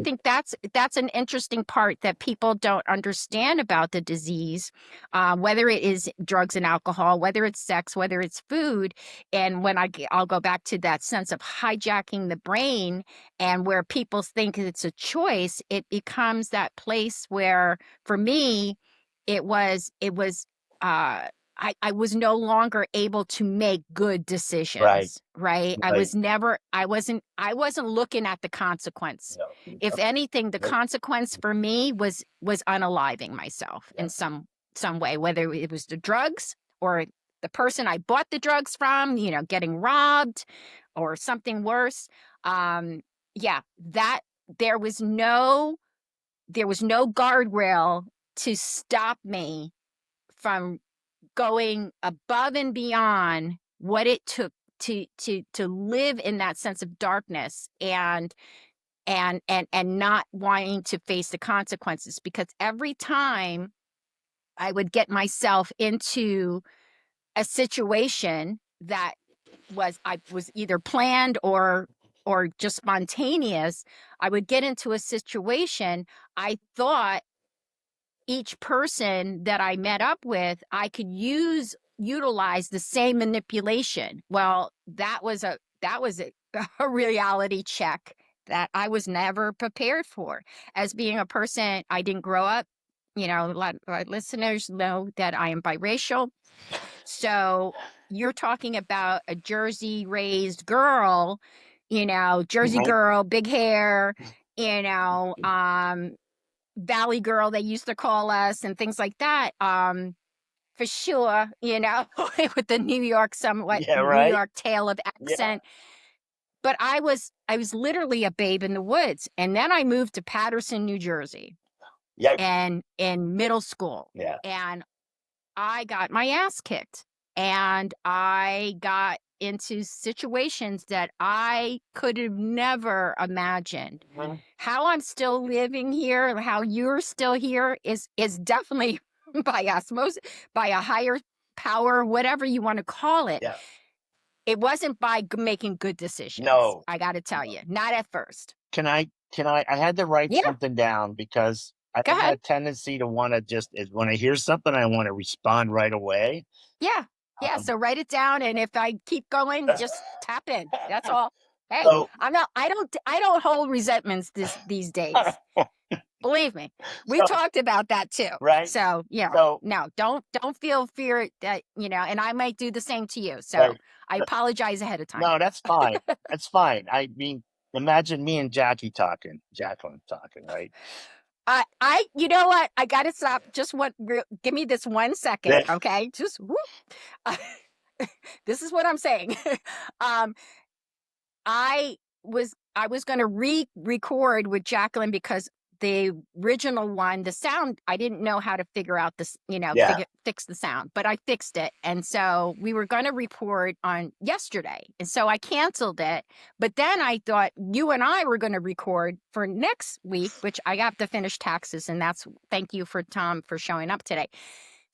Right. think that's an interesting part that people don't understand about the disease, whether it is drugs and alcohol, whether it's sex, whether it's food. And I'll go back to that sense of hijacking the brain, and where people think it's a choice, it becomes that place where, for me, it was I was no longer able to make good Right. decisions, right? Right. I wasn't looking at the consequence. No. If anything, the Yep. consequence for me was unaliving myself in Yep. some way, whether it was the drugs or the person I bought the drugs from, getting robbed or something worse. Yeah, that there was no guardrail to stop me from going above and beyond what it took to live in that sense of darkness, and not wanting to face the consequences, because every time I would get myself into a situation that I was either planned or just spontaneous, I would get into a situation. I thought each person that I met up with, I could utilize the same manipulation. Well, that was a reality check that I was never prepared for. As being a person, I didn't grow up. A lot of our listeners know that I am biracial. So you're talking about a Jersey raised girl, Jersey Right. girl, big hair, you know, um, Valley Girl, they used to call us, and things like that. For sure, with the somewhat Yeah. New Right. York tail of Yeah. accent. But I was literally a babe in the woods. And then I moved to Paterson, New Jersey, Yeah. and in middle school. Yeah. And I got my ass kicked. And I got into situations that I could have never imagined. Mhm. How I'm still living here, how you're still here is definitely by osmosis, by a higher power, whatever you want to call it. Yeah. It wasn't by making good decisions. No. I got to tell No. you, not at first. I had to write Yeah, something down because I go got ahead. a tendency to want to when I hear something, I want to respond right away. Yeah, yeah. Um, So write it down, and if I keep going, just tap in. That's all. Hey, so, I'm not. I don't hold resentments these days. Believe me, we so, talked about that too. right. So So, no, don't feel fear that and I might do the same to you. So right. I apologize ahead of time. No, that's fine. That's fine. I mean, imagine me and Jacqueline talking, right? You know what? I gotta stop. Just give me this 1 second, Yeah. okay? Just whoop. This is what I'm saying. um, I was going to record with Jacqueline, because the original one, the sound, I didn't know how to figure out this, Yeah. fix the sound, but I fixed it. And so we were going to record on yesterday. And so I canceled it. But then I thought you and I were going to record for next week, which I have to finish taxes. And thank you for Tom for showing up today.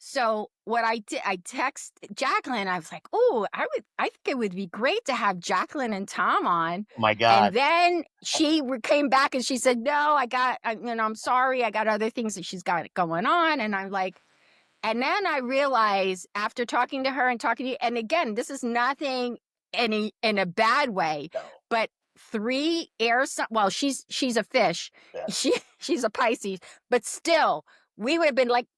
So what I did, I text Jacqueline. I was like, "Oh, I think it would be great to have Jacqueline and Tom on." Oh my And God. then she came back and she said, "No, I'm sorry, I got other things that she's got going on." And I'm like, and then I realized, after talking to her and talking to you, and again, this is nothing in a bad way, No. but three well, she's a fish, Yeah. she's a Pisces, but still, we would have been like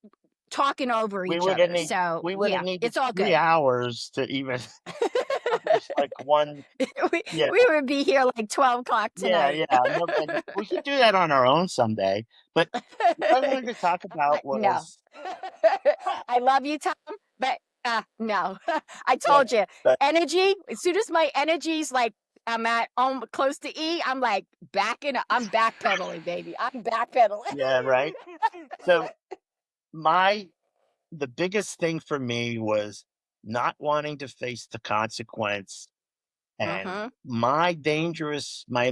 talking over We each would have other. need So we would have yeah, needed it's all 3 good. hours to even accomplish like one. we, Yeah. we would be here like 12 o'clock Yeah. tonight. Yeah. No, and we should do that on our own someday. But what I wanted to talk about No. was I love you, Tom, but no. I yeah, told you, but energy, as soon as my energy's like, I'm at close to E, I'm backpedaling, baby. I'm backpedaling. yeah, right. So my the biggest thing for me was not wanting to face the consequence. And Mm-hmm. my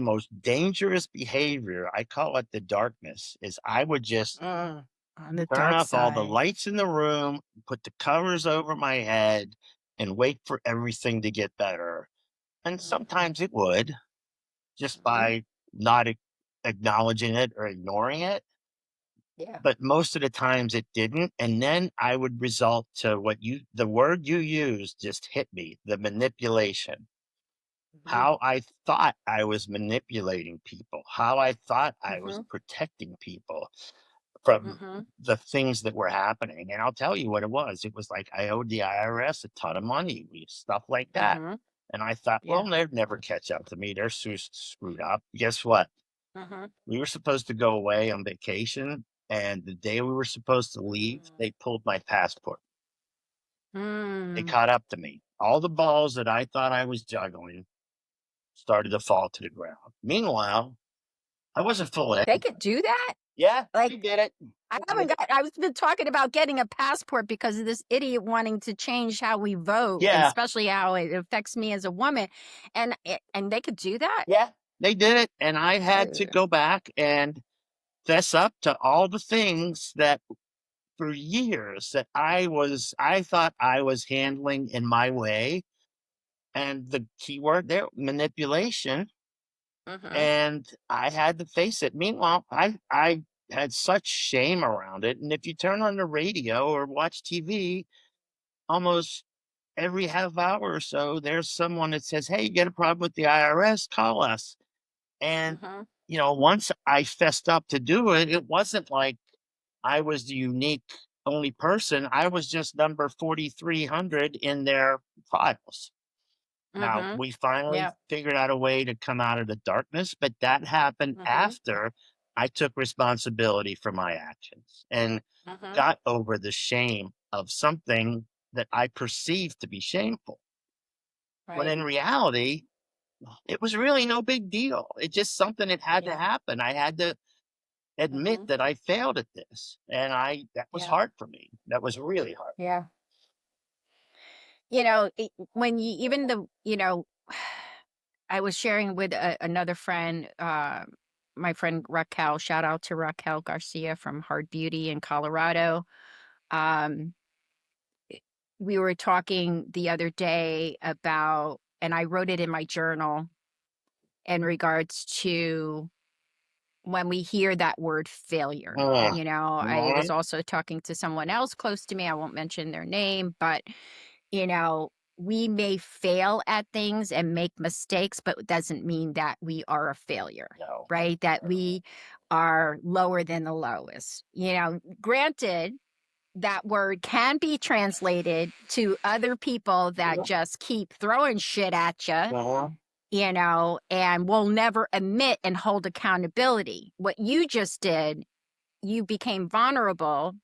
most dangerous behavior, I call it the darkness, is I would just On the turn dark off all the side. lights in the room, put the covers over my head, and wait for everything to get better. And sometimes it would, just Mhm. by not acknowledging it or ignoring it. Yeah. But most of the times it didn't. And then I would result to the word you used just hit me, the manipulation. Mhm. How I thought I was manipulating people, how I thought I was Mhm. protecting people from Mhm. the things that were happening. And I'll tell you what it was. It was like I owed the IRS a ton of money, stuff like that. Mhm. And I thought, well, Yeah. they'd never catch up to me. They're screwed up. Guess what? Mhm. We were supposed to go away on vacation. And the day we were supposed to leave, they pulled my passport. They Mm. caught up to me. All the balls that I thought I was juggling started to fall to the ground. Meanwhile, I wasn't full of They anything. could do that? Yeah, Like, they did it. I They haven't did it. got I was been talking about getting a passport because of this idiot wanting to change how we vote, and Yeah, especially how it affects me as a woman, and they could do that? yeah, they did it. And I had to Ugh. go back and fess up to all the things that for years that I thought I was handling in my way. And the key word there, manipulation. Mhm. And I had to face it. Meanwhile, I had such shame around it. And if you turn on the radio or watch TV, almost every half hour or so, there's someone that says, "Hey, you got a problem with the IRS? Call us." And Mhm. once I fessed up to do it, it wasn't like I was the unique only person. I was just number 4,300 in their files. Now, Mhm. we finally Yeah. figured out a way to come out of the darkness, but that happened Mhm. after I took responsibility for my actions and Mhm. got over the shame of something that I perceived to be shameful. When Right. in reality, it was really no big deal. It's just something that had to Yeah. happen. I had to admit Mhm. that I failed at this. And that was Yeah. hard for me. That was really hard. Yeah. When you even the I was sharing with another friend, my friend Raquel. Shout out to Raquel Garcia from Hard Beauty in Colorado. Um, we were talking the other day about, and I wrote it in my journal in regards to when we hear that word failure. Mm, I was mhm, also talking to someone else close to me. I won't mention their name, but you know, we may fail at things and make mistakes, but it doesn't mean that we are a failure, no. right? That we are lower than the lowest. Granted, that word can be translated to other people that Mhm, just keep throwing shit at you, mhm, and will never admit and hold accountability. What you just did, you became vulnerable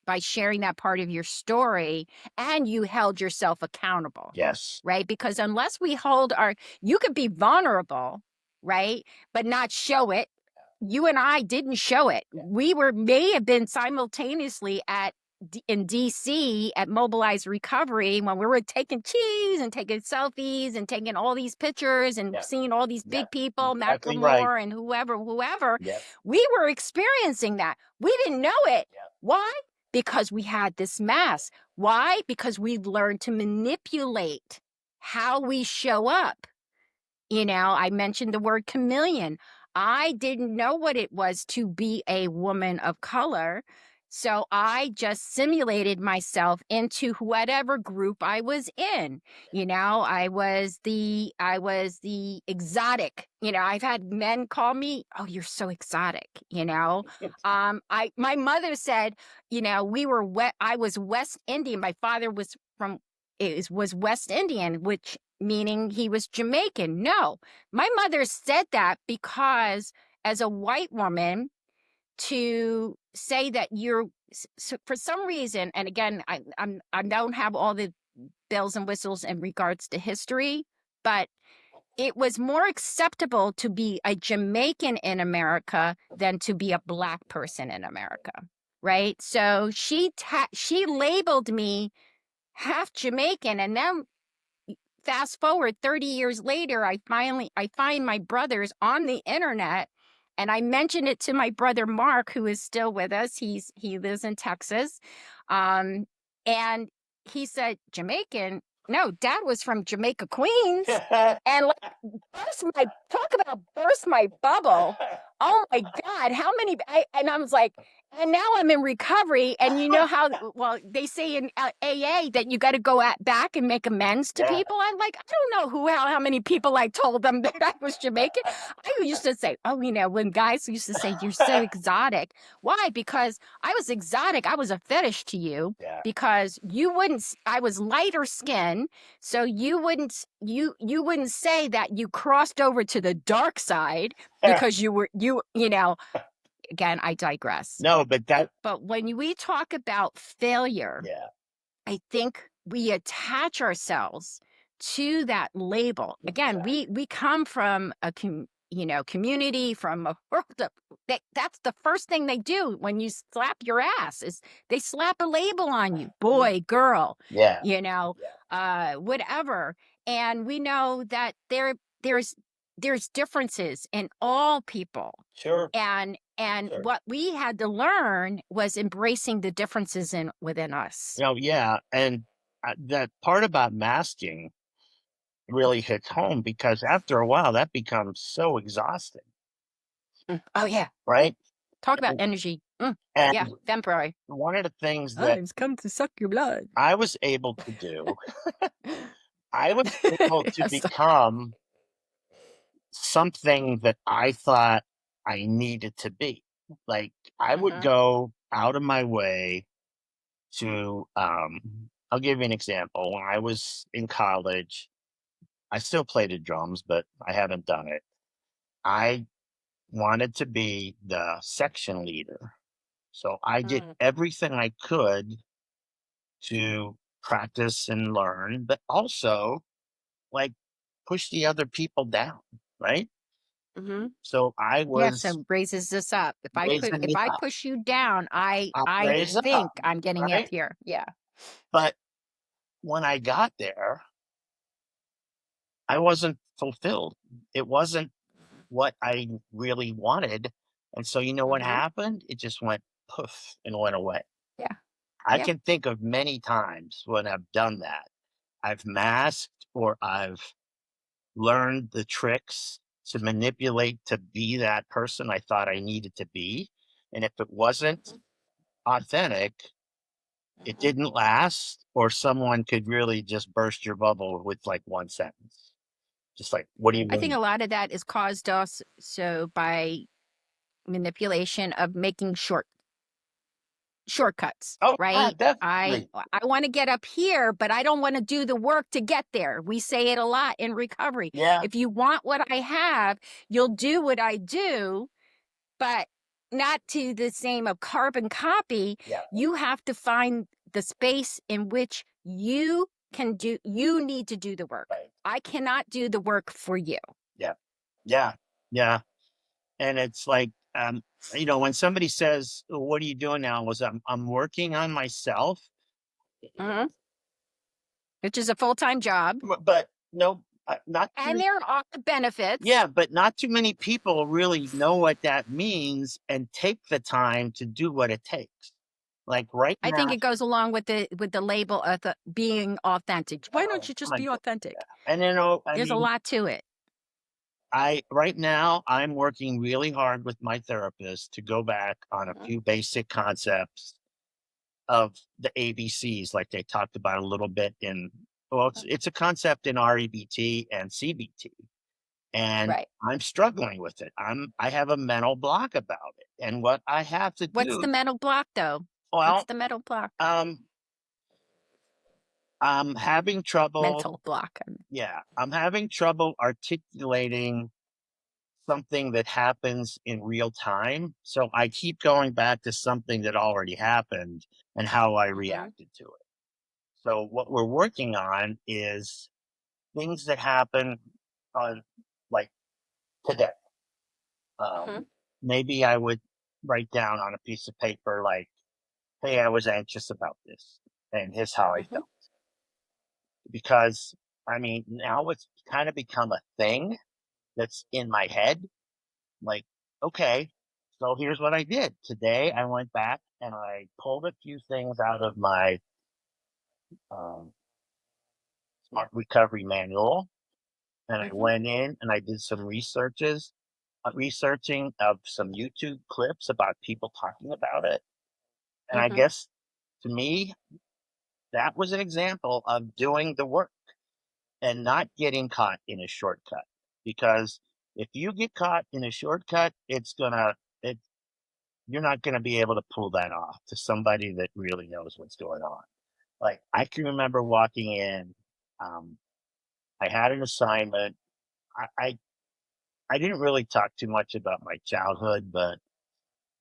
by sharing that part of your story, and you held yourself accountable, yes. right? Because unless we you could be vulnerable, right? But not show it. You and I didn't show it. May have been simultaneously in DC at Mobilize Recovery when we were taking cheese and taking selfies and taking all these pictures and Yeah. seeing all these Yeah. big people, Exactly right. Macklemore and whoever. Yep. We were experiencing that. We didn't know it. Yep. Why? Because we had this mask. Why? Because we've learned to manipulate how we show up. I mentioned the word chameleon. I didn't know what it was to be a woman of color. So I just simulated myself into whatever group I was in. I was the exotic. I've had men call me, "Oh, you're so exotic." My mother said, I was West Indian. My father was West Indian, which meaning he was Jamaican. No, my mother said that because as a white woman, to say that for some reason, and again, I don't have all the bells and whistles in regards to history, but it was more acceptable to be a Jamaican in America than to be a black person in America, right? So she labeled me half Jamaican, and then fast forward 30 years later, I find my brothers on the internet, and I mentioned it to my brother Mark, who is still with us. He lives in Texas. Um, and he said, "Jamaican? No, dad was from Jamaica, Queens." And like, talk about burst my bubble. oh my God, how many? And I was like, and now I'm in recovery. And you know how, well, they say in AA that you got to go back and make amends to Yeah. people. I'm like, I don't know how many people I told them that I was Jamaican. I used to say, oh, when guys used to say, you're so exotic. Why? Because I was exotic. I was a fetish to you Yeah. because you wouldn't, I was lighter skin. So you wouldn't say that you crossed over to the dark side because again, I digress. No, but But when we talk about failure, yeah, I think we attach ourselves to that label. Again, exactly. we come from a community, from a world that's the first thing they do when you slap your ass is they slap a label on you, boy, girl, Yeah. you know, Yeah. whatever. And we know that there's differences in all people, Sure. and Sure. what we had to learn was embracing the differences in within us. Yeah, and that part about masking really hits home because after a while that becomes so exhausting, Oh yeah. right? Talk about And, energy. Yeah, and temporary. one of the things that I've come to suck your blood. I was able to do, I was able to Yes. become something that I thought I needed to be. Like I would Mhm, go out of my way to I'll give you an example. When I was in college, I still play the drums, but I haven't done it. I wanted to be the section leader. So I did mm, everything I could to practice and learn, but also like push the other people down, right? mhm. So I Yeah, was so raises this up. raising If me I up. push you down, I'll I raise think up, I'm getting up right? here. Yeah. But when I got there, I wasn't fulfilled. It wasn't what I really wanted. And so, you know what Mhm. happened? It just went poof and went away. Yeah. I Yeah. can think of many times when I've done that. I've masked or I've learned the tricks to manipulate to be that person I thought I needed to be. And if it wasn't Mhm, authentic, it mhm. didn't last, or someone could really just burst your bubble with like one sentence. Just like, what do you I think mean? a lot of that is caused also by manipulation of making shortcuts, Oh, yeah, right? definitely. I want to get up here, but I don't want to do the work to get there. We say it a lot in recovery. Yeah. If you want what I have, you'll do what I do, but not to the same of carbon copy. Yeah. You have to find the space in which you need to do the work. Right. I cannot do the work for you. Yeah. Yeah. Yeah. And it's like, when somebody says, "Oh, what are you doing now?" Was I'm working on myself. Mhm. Which is a full-time job. But no, not too And many. there are benefits. Yeah, but not too many people really know what that means and take the time to do what it takes. Like right I think now, it goes along with the label of being authentic. Why don't oh you just my be god, authentic? and I There's a mean, lot to it. I right now I'm working really hard with my therapist to go back on a Mhm, few basic concepts of the ABCs, like they talked about a little bit in. Well, it's a concept in REBT and CBT, and right. I'm struggling with it. I have a mental block about it, and what I have to What's the do. mental block, though? What's Well, the mental block? um, I'm having trouble. Mental block. Yeah, I'm having trouble articulating something that happens in real time. So I keep going back to something that already happened and how I Mhm, reacted to it. So what we're working on is things that happen on like today. mhm, Maybe I would write down on a piece of paper like, "Hey, I was anxious about this, and here's how I mhm. felt." Because I mean, now it's kind of become a thing that's in my head. Like, okay, so here's what I did today. I went back and I pulled a few things out of my um, smart recovery manual, and I Mhm, went in and I did some researches. researching of some YouTube clips about people talking about it. And I Mhm. guess to me, that was an example of doing the work and not getting caught in a shortcut. Because if you get caught in a shortcut, it, you're not going to be able to pull that off to somebody that really knows what's going on. Like I can remember walking in, um, I had an assignment. I, I I didn't really talk too much about my childhood, but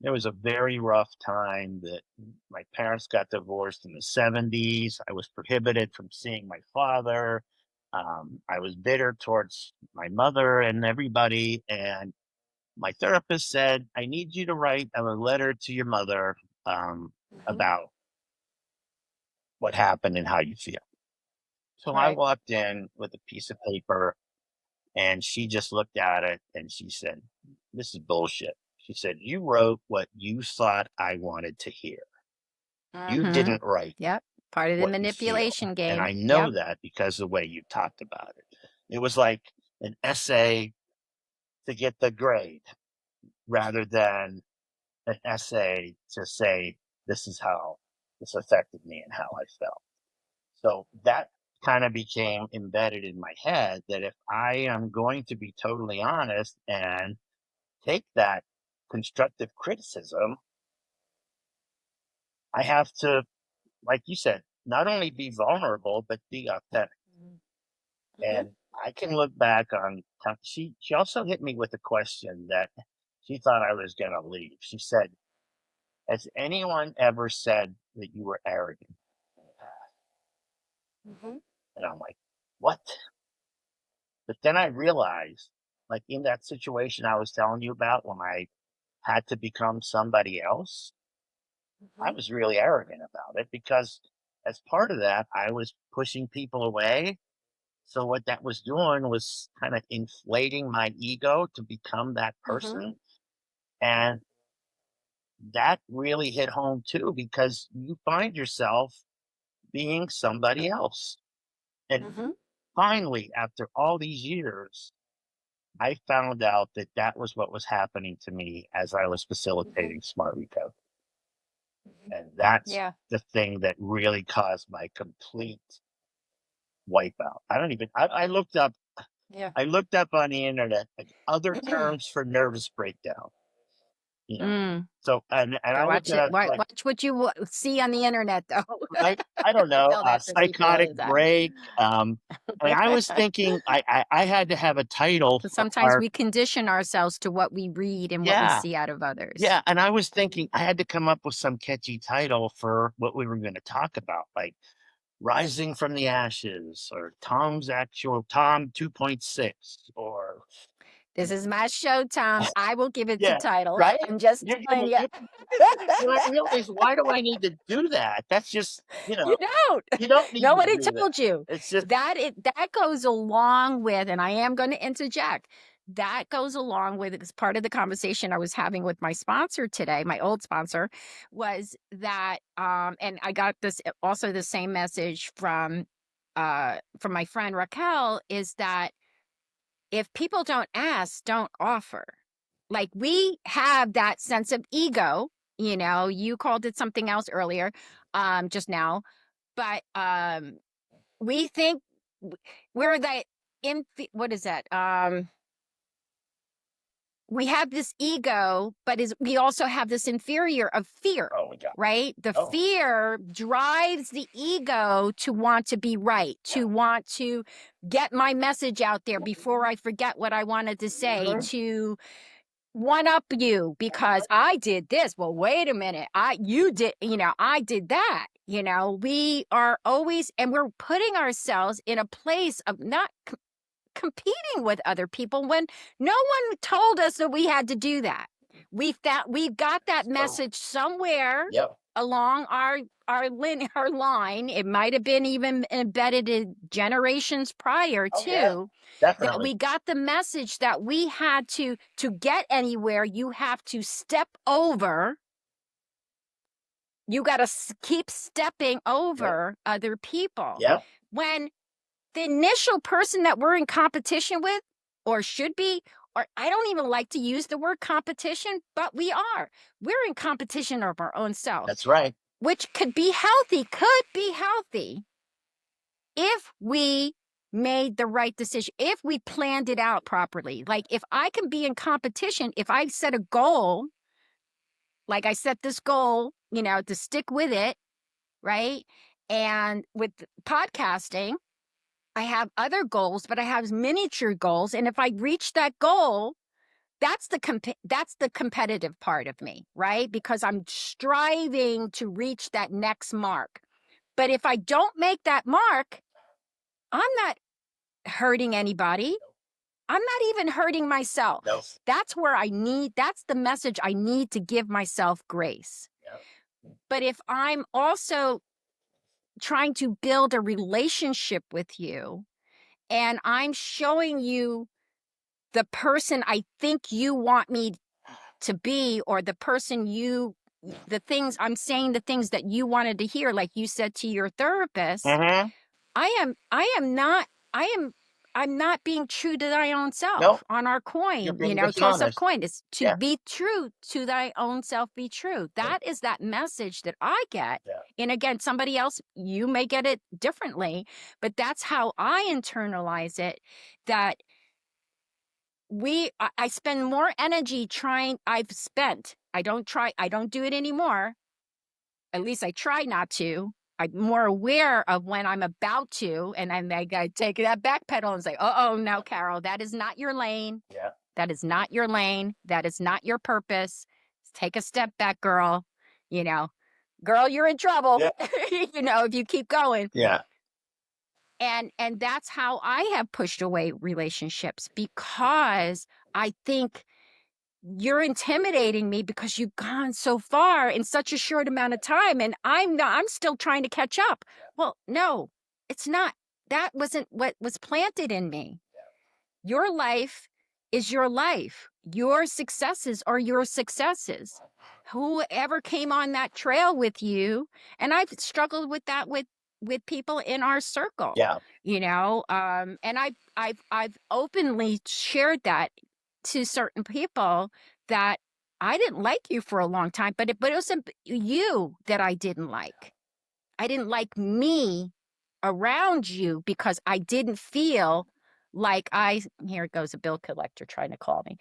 it was a very rough time that my parents got divorced in the 70s. I was prohibited from seeing my father. I was bitter towards my mother and everybody. And my therapist said, I need you to write a letter to your mother Mhm. about what happened and how you feel. So I Right. walked in with a piece of paper and she just looked at it and she said, this is bullshit. She said, you wrote what you thought I wanted to hear. You Mhm. didn't write Yep. Part of the what you feel. manipulation And game. I Yep. know that because the way you talked about it. It was like an essay to get the grade rather than an essay to say, this is how this affected me and how I felt. So that kind of became embedded in my head that if I am going to be totally honest and take that constructive criticism, I have to, like you said, not only be vulnerable, but be authentic. Mhm. And I can look back on she also hit me with a question that she thought I was gonna leave. She said, has anyone ever said that you were arrogant in the past? Mhm. And I'm like, what? But then I realized, like in that situation I was telling you about when I had to become somebody else, I Mhm. was really arrogant about it because as part of that, I was pushing people away. So what that was doing was kind of inflating my ego to become that Mhm. person. And that really hit home too, because you find yourself being somebody else. And Mhm. finally, after all these years, I found out that that was what was happening to me as I was Mhm. facilitating smart recovery. Mhm. And that's Yeah. the thing that really caused my complete wipeout. I don't even, Yeah. I looked up on the internet like other terms for nervous breakdown, you know. Mm. So and Go I was watch it. gonna like Watch what you see on the internet, though. I don't I know, tell that to people all psychotic the time. break. I mean, I was thinking I had to have a title 'Cause for sometimes our we condition ourselves to what we read and what we yeah see out of others. yeah, and I was thinking I had to come up with some catchy title for what we were going to talk about, like rising from the ashes or Tom 2.6 or This is my show, Tom. I will give it the yeah, title. right? I'm just telling you. You and I realized, why do I need to do that? That's just, You don't. you don't need to Nobody do that. told you. It's just, That goes along with, and I am going to interject. That goes along with it's part of the conversation I was having with my sponsor today, my old sponsor, was that and I got this also the same message from my friend Raquel, is that if people don't ask, don't offer. Like we have that sense of ego, you called it something else earlier, just now, but we think we're that what is that? We have this ego, but we also have this inferior of fear, oh my God. right? The Oh, fear drives the ego to want to be right, yeah. to want to get my message out there before I forget what I wanted to say, Mhm. to one up you because I did this. Well, wait a minute. I did that. We are always, and we're putting ourselves in a place of not competing with other people when no one told us that we had to do that. We've got that So, message somewhere yep. along our line. It might have been even embedded in generations prior Oh, yeah. too, that Definitely. we got the message that we had to get anywhere, you have to step over. You got to keep stepping Yep. over other people. Yep. When the initial person that we're in competition with, or should be, or I don't even like to use the word competition, but we are. We're in competition of our own self, That's right. which could be healthy if we made the right decision, if we planned it out properly. Like if I can be in competition, if I set a goal, like I set this goal, to stick with it, right? And with podcasting, I have other goals, but I have miniature goals. And if I reach that goal, that's the competitive part of me, right? Because I'm striving to reach that next mark. But if I don't make that mark, I'm not hurting anybody. I'm not even hurting No. myself. That's the message I need to give myself grace. Yeah. But if I'm also trying to build a relationship with you and I'm showing you the person I think you want me to be, or I'm saying the things that you wanted to hear, like you said to your therapist, Mm-hmm. I am I'm not being true to thy own No, self on our you're coin, being to a self dishonest. coin. Is to Yeah. be true to thy own self, be true. Yeah. That is that message that I get. Yeah. And again, somebody else, you may get it differently, but that's how I internalize it. That I spend more energy I don't do it anymore. At least I try not to. I'm more aware of when I'm about to, and I gotta take that back pedal and say, oh, no, Carol, that is not your lane. Yeah. That is not your lane. That is not your purpose. Take a step back, girl. You know, girl, you're in trouble, Yeah. if you keep going. Yeah. And that's how I have pushed away relationships, because I think you're intimidating me because you've gone so far in such a short amount of time, and I'm still trying to catch up. Well, no, it's not. That wasn't what was planted in me. Your life is your life. Your successes are your successes. Whoever came on that trail with you, and I've struggled with that with people in our circle, Yeah. and I've openly shared that to certain people, that I didn't like you for a long time, but it wasn't you that I didn't like. I didn't like me around you because I didn't feel like here it goes, a bill collector trying to call me.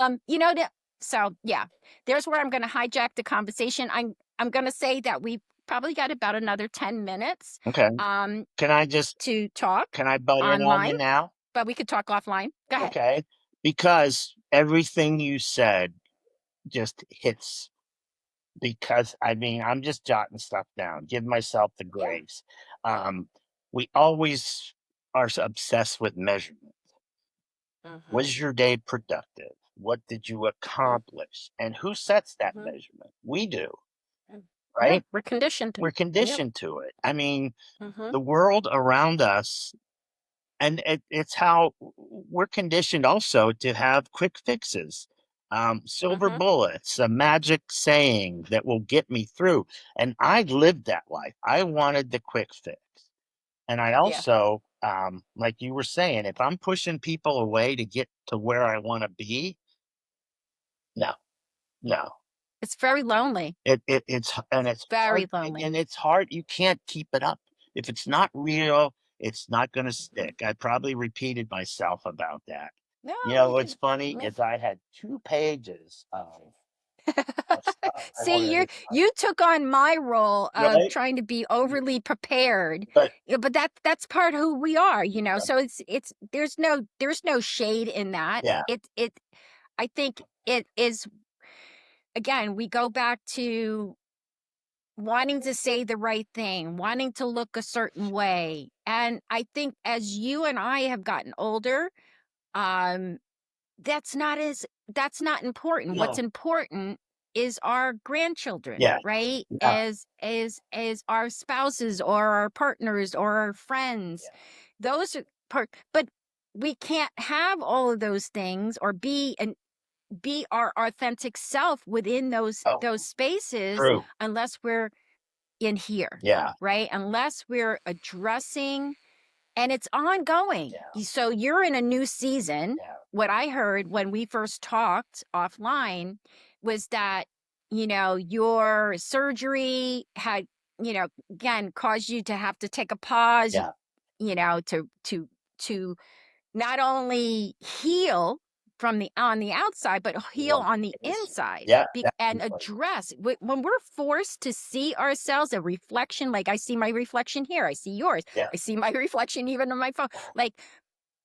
um, you know, that, so yeah, there's where I'm going to hijack the conversation. I'm going to say that we probably got about another 10 minutes Okay. um, Can I just to talk can I butt in on online, you now? but we could talk offline. Go ahead. Okay. Because everything you said just hits, because I mean, I'm just jotting stuff down. Give myself the Yeah. grace. We always are obsessed with measurement. Mm-hmm. Was your day productive? What did you accomplish? And who sets that Mm-hmm. measurement? We do, Yeah, right? we're conditioned. We're Yep. conditioned to it. I mean, Mm-hmm. the world around us, and it's how we're conditioned also to have quick fixes, silver Mm-hmm. bullets, a magic saying that will get me through. And I lived that life. I wanted the quick fix. And I Yeah. also, like you were saying, if I'm pushing people away to get to where I want to be, no, no. It's very lonely. It's Very hard, lonely. and it's hard. You can't keep it up. If it's not real, it's not going to Mhm. stick. I probably repeated myself about that. No, You know you what's didn't. funny Yeah. is I had 2 pages of stuff I See, wanted to you took on my role type, of right? trying to be overly prepared. But Yeah, but that's part of who we are. uh, So it's there's no shade in that. yeah, It I think it is, again, we go back to wanting to say the right thing, wanting to look a certain way. And I think as you and I have gotten older, um that's not important. What's no, important is our grandchildren, yeah, right? yeah, As our spouses or our partners or our friends. Those are but we can't have all of those things, or be our authentic self within oh, those spaces, true, unless we're in here, yeah, right? Unless we're addressing And it's ongoing. Yeah. So you're in a new season. Yeah. What I heard when we first talked offline was that, your surgery had, again, caused you to have to take a pause, Yeah. to not only heal from the on the outside, but heal Right. on the Yes. inside Yeah. and Definitely. address when we're forced to see ourselves, a reflection, like I see my reflection here, I see yours, Yeah. I see my reflection even on my phone. Like,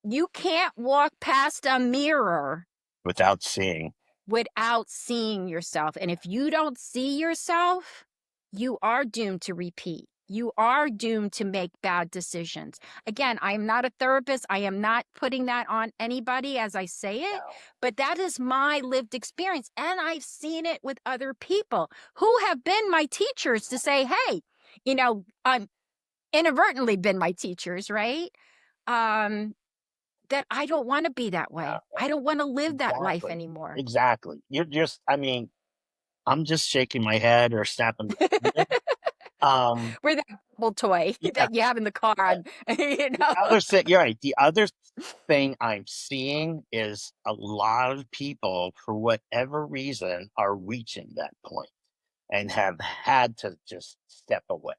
you can't walk past a mirror Without seeing. without seeing yourself. And if you don't see yourself, you are doomed to repeat. You are doomed to make bad decisions. Again, I am not a therapist. I am not putting that on anybody as I say it, No. but that is my lived experience. And I've seen it with other people who have been my teachers to say, hey, inadvertently been my teachers, right? Um, that I don't want to be that Yeah. way. I don't want to live that life Exactly. anymore. Exactly. You're just. I mean, I'm just shaking my head or snapping my finger. Um. We're that Apple toy Yeah. that you have in the car Yeah. on, you The know? other thing. You're right. The other thing I'm seeing is a lot of people, for whatever reason, are reaching that point and have had to just step away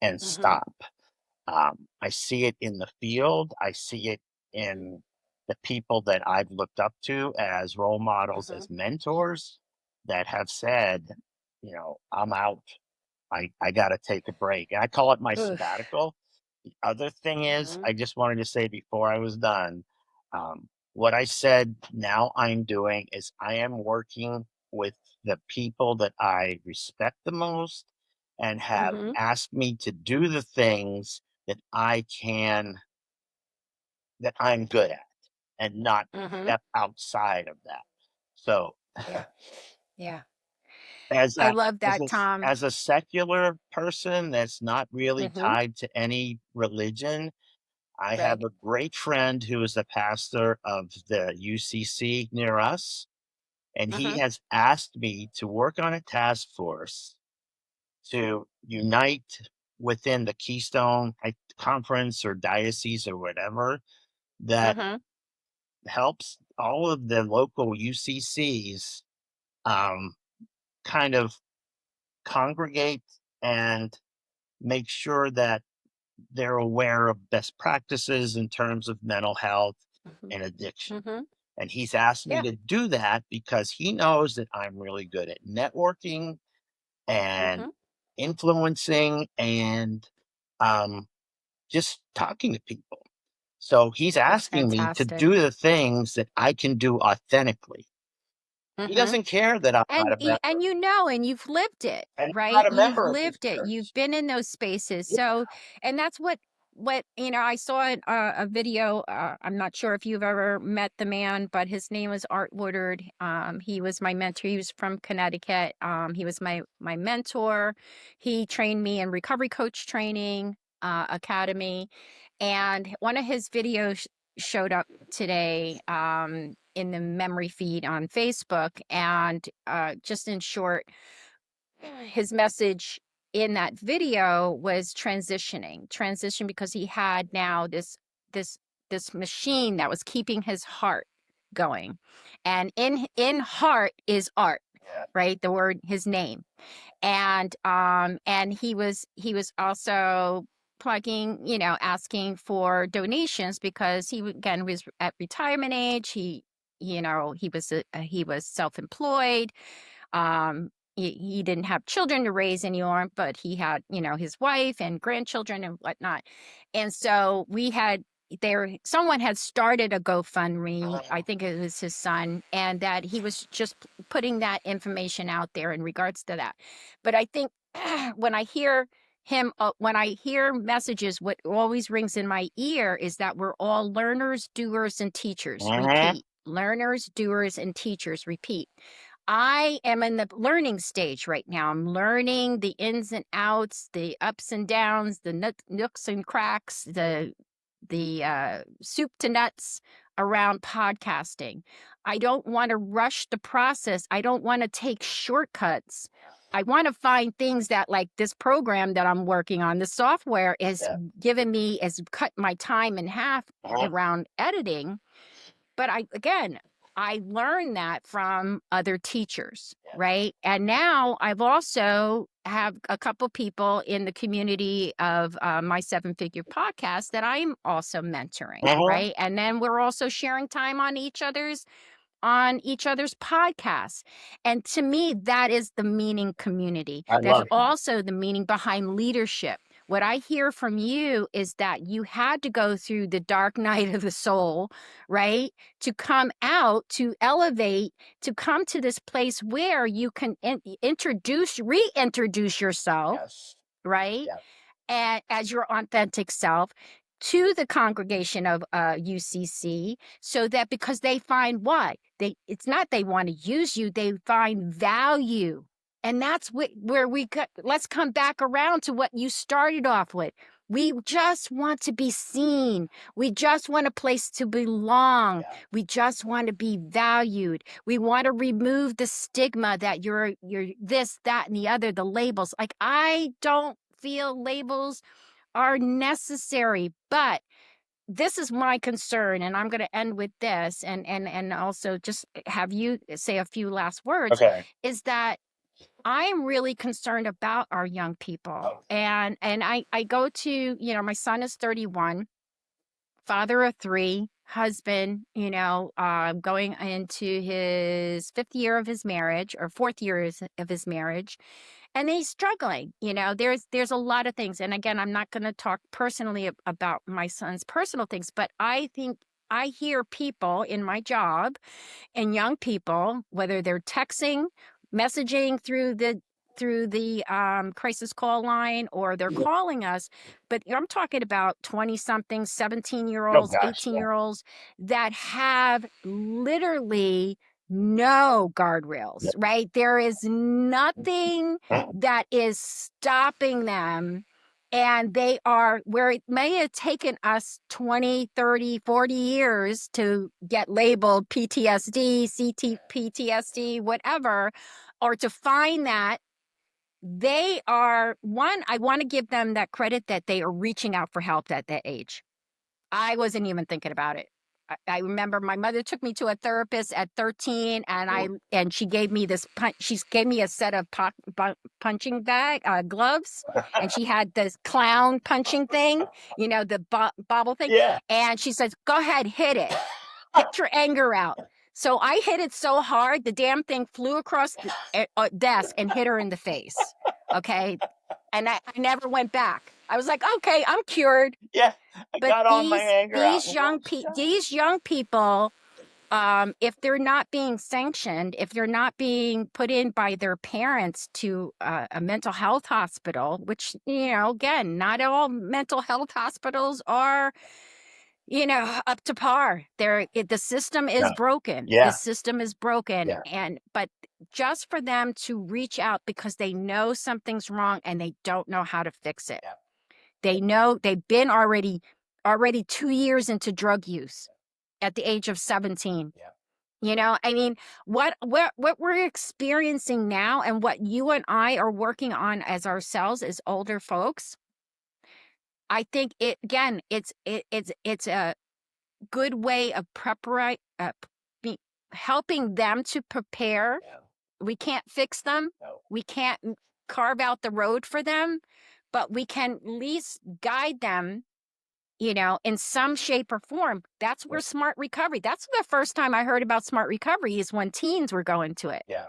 and Mhm, stop. I see it in the field. I see it in the people that I've looked up to as role models, mhm. as mentors that have said, I'm out. I got to take a break. And I call it my Ugh. sabbatical. The other thing is, Mhm, I just wanted to say before I was done, what I said now I'm doing is I am working with the people that I respect the most and have mhm, asked me to do the things that that I'm good at and not mhm. step outside of that. So Yeah, yeah. as I a love that, Tom. as a secular person that's not really Mhm. tied to any religion, I have Right. a great friend who is the pastor of the UCC near us, and he Mhm, has asked me to work on a task force to unite within the Keystone Conference or diocese or whatever that mhm, helps all of the local UCCs um, kind of congregate and make sure that they're aware of best practices in terms of mental health mhm, and addiction. mhm. And he's asked me Yeah. to do that because he knows that I'm really good at networking and Mhm. influencing and um, just talking to people. So he's That's asking me to fantastic. do the things that I can do authentically. He Mhm. doesn't care that I'm not a member, And you've lived it, and I'm right? not a You've member of his lived it. You've church. been in those spaces. Yeah. So, and that's what I saw a video. I'm not sure if you've ever met the man, but his name was Art Woodard. He was my mentor. He was from Connecticut. He was my mentor. He trained me in recovery coach training academy, and one of his videos showed up today in the memory feed on Facebook. And just in short, his message in that video was transition because he had now this this machine that was keeping his heart going, and in heart is art, Yeah. right? The word, his name. And he was also plugging, asking for donations because again was at retirement age. He was self-employed. He didn't have children to raise anymore, but he had, his wife and grandchildren and whatnot. And so someone had started a GoFundMe. I think it was his son, and that he was just putting that information out there in regards to that. But I think when I hear messages, what always rings in my ear is that we're all learners, doers, and teachers. Mhm. Repeat. Learners, doers, and teachers. Repeat. I am in the learning stage right now. I'm learning the ins and outs, the ups and downs, the nooks and cracks, the soup to nuts around podcasting. I don't want to rush the process. I don't want to take shortcuts. I want to find things that, like this program that I'm working on, the software is Yeah. given me, has cut my time in half Uh-huh. around editing. But I learned that from other teachers, Yeah. right? And now I've also have a couple people in the community of my seven figure podcast that I'm also mentoring, Uh-huh. right? And then we're also sharing time on each other's podcasts. And to me, that is the meaning community. I That's love that. also the meaning behind leadership. What I hear from you is that you had to go through the dark night of the soul, right? To come out, to elevate, to come to this place where you can reintroduce yourself, Yes. right? Yeah. And as your authentic self to the congregation of UCC, so that because they find what they, it's not they want to use you, they find value. And that's where we got, let's come back around to what you started off with. We just want to be seen. We just want a place to belong. Yeah. We just want to be valued. We want to remove the stigma that you're this, that, and the other, the labels. Like, I don't feel labels are necessary, but this is my concern, and I'm going to end with this, and also just have you say a few last words, Okay. is that I'm really concerned about our young people. Oh. And I go to, my son is 31, father of three, husband, going into his fifth year of his marriage, or fourth year of his marriage, and he's struggling. There's a lot of things, and again, I'm not going to talk personally about my son's personal things, but I think I hear people in my job and young people, whether they're texting, messaging through the crisis call line, or they're Yeah. calling us. But I'm talking about 20 something, 17-year Oh olds, gosh. Yeah. 18-year olds that have literally no guardrails, Yeah. right? There is nothing that is stopping them, and they are where it may have taken us 20, 30, 40 years to get labeled PTSD, CT, whatever, or to find that. They are one, I want to give them that credit that they are reaching out for help at that age. I wasn't even thinking about it. I remember my mother took me to a therapist at 13, and she gave me she gave me a set of punching bag gloves, and she had this clown punching thing, the bobble thing, Yeah. and she says, "Go ahead, hit it, get your anger out." So I hit it so hard, the damn thing flew across the desk and hit her in the face. Okay, and I never went back. I was like, okay, I'm cured. Yeah. I But got all my anger out in one shot. these young people, if they're not being sanctioned, if they're not being put in by their parents to a mental health hospital, which, again, not all mental health hospitals are, up to par. The system is No. broken. The Yeah. system is broken. Yeah. But just for them to reach out because they know something's wrong and they don't know how to fix it. Yeah. They know they've been already 2 years into drug use at the age of 17. Yeah. I mean, what we're experiencing now, and what you and I are working on as ourselves as older folks, I think it's a good way of helping them to prepare. Yeah. We can't fix them. No. We can't carve out the road for them, but we can at least guide them, in some shape or form. That's where smart recovery. That's the first time I heard about smart recovery, is when teens were going to it, Yeah.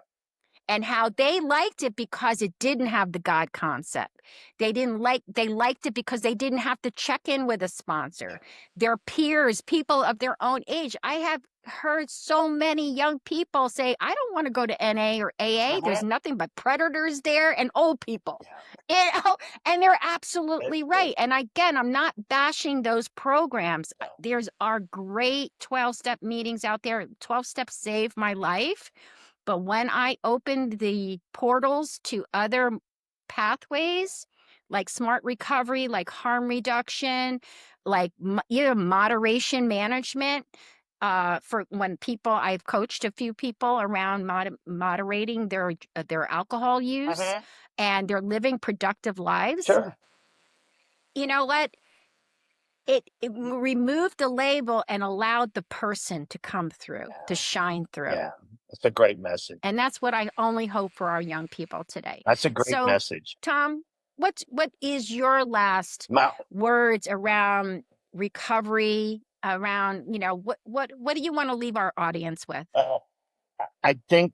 and how they liked it because it didn't have the God concept. They liked it because they didn't have to check in with a sponsor. Their peers, people of their own age. I have heard so many young people say, I don't want to go to NA or AA. There's Uh-huh. nothing but predators there and old people. Yeah. And they're absolutely It's right. And again, I'm not bashing those programs. no. There's our great 12-step meetings out there. 12 steps saved my life. But when I opened the portals to other pathways, like smart recovery, like harm reduction, like moderation management, for when people I've coached a few people around moderating their alcohol use, Mhm. and they're living productive lives. Sure. You know what? It removed the label and allowed the person to come through, to Yeah. shine through. Yeah. That's a great message. And that's what I only hope for our young people today. That's a great So, message. Tom, what is your last Now, words around recovery? Around, what do you want to leave our audience with? uh, I think,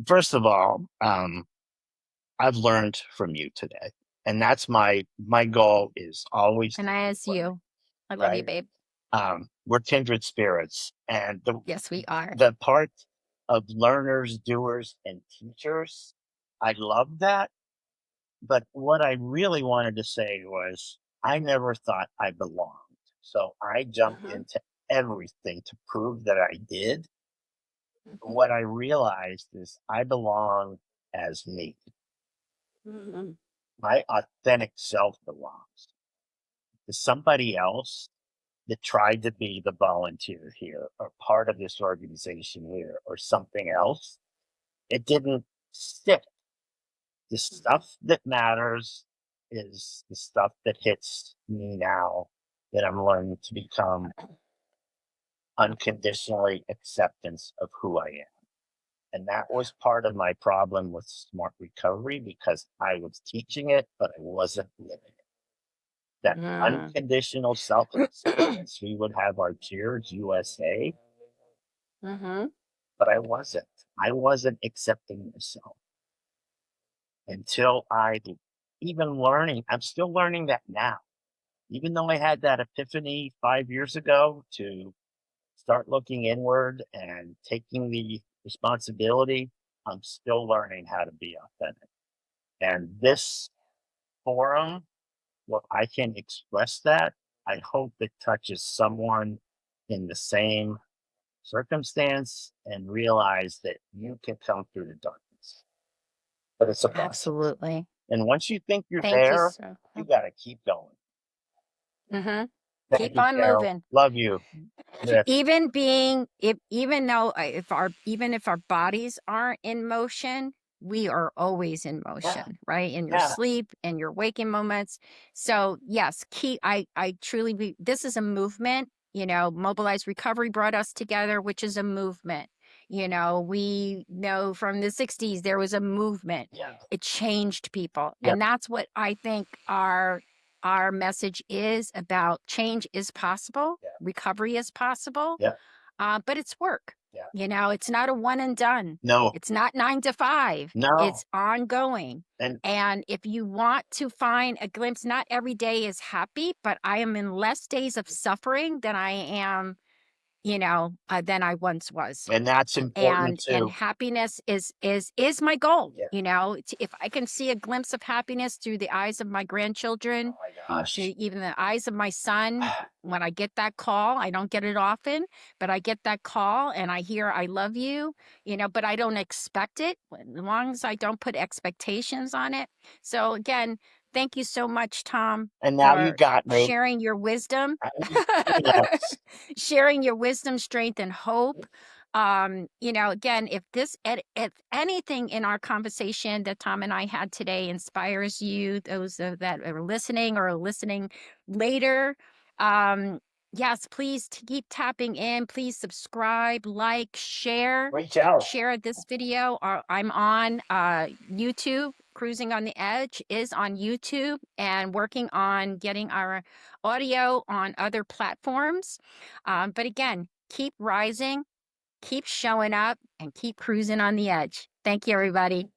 first of all, I've learned from you today, and that's my goal is always And to I keep as learning, you. I love you, right? babe. We're kindred spirits, and Yes, we are. the part of learners, doers, and teachers, I love that. But what I really wanted to say was, I never thought I belonged, so I jumped Mhm, into everything to prove that I did. mhm, What I realized is I belong as me. mhm, My authentic self belongs to somebody else that tried to be the volunteer here or part of this organization here or something else. It didn't stick. The mhm. stuff that matters is the stuff that hits me now that I'm learning to become unconditionally acceptance of who I am. And that was part of my problem with smart recovery because I was teaching it, but I wasn't living it. That Mm. unconditional self acceptance, we would have our cheers USA, Mhm, but I wasn't. I wasn't accepting myself until even learning. I'm still learning that now. Even though I had that epiphany 5 years ago to start looking inward and taking the responsibility, I'm still learning how to be authentic. And this forum, well, I can express that. I hope it touches someone in the same circumstance and realize that you can come through the darkness, but it's a process. absolutely. And once you think you're Thank you there, so. you got to keep going. Mhm. Thank Keep you, on Carol. moving. Love you. Yes. Even being if even though if our bodies aren't in motion, we are always in Yeah. motion, right? In your Yeah. sleep, in your waking moments. So yes, I truly this is a movement. Mobilized recovery brought us together, which is a movement. We know from the 60s there was a movement. Yeah. It changed people. Yeah. And that's what I think our message is about. Change is possible, Yeah. recovery is possible, Yeah. but it's work. Yeah. It's not a one and done. No. It's not 9 to 5. No. It's ongoing. And And if you want to find a glimpse, not every day is happy, but I am in less days of suffering than I am, than I once was. that's important And too. happiness is my goal. Yeah. If I can see a glimpse of happiness through the eyes of my Oh grandchildren, my to gosh. even the eyes of my son, when I get that call, I don't get it often, but I get that call and I hear I love you, but I don't expect it as long as I don't put expectations on it. So again, thank you so much, Tom, And now you for got me. sharing your wisdom, Yes. sharing your wisdom, strength, and hope. Again, if anything in our conversation that Tom and I had today inspires you, those that are listening or are listening later, yes, please keep tapping in. Please subscribe, like, Reach out. share this video. I'm on YouTube. Cruising on the Edge is on YouTube and working on getting our audio on other platforms. But again, keep rising, keep showing up, and keep cruising on the edge. Thank you, everybody.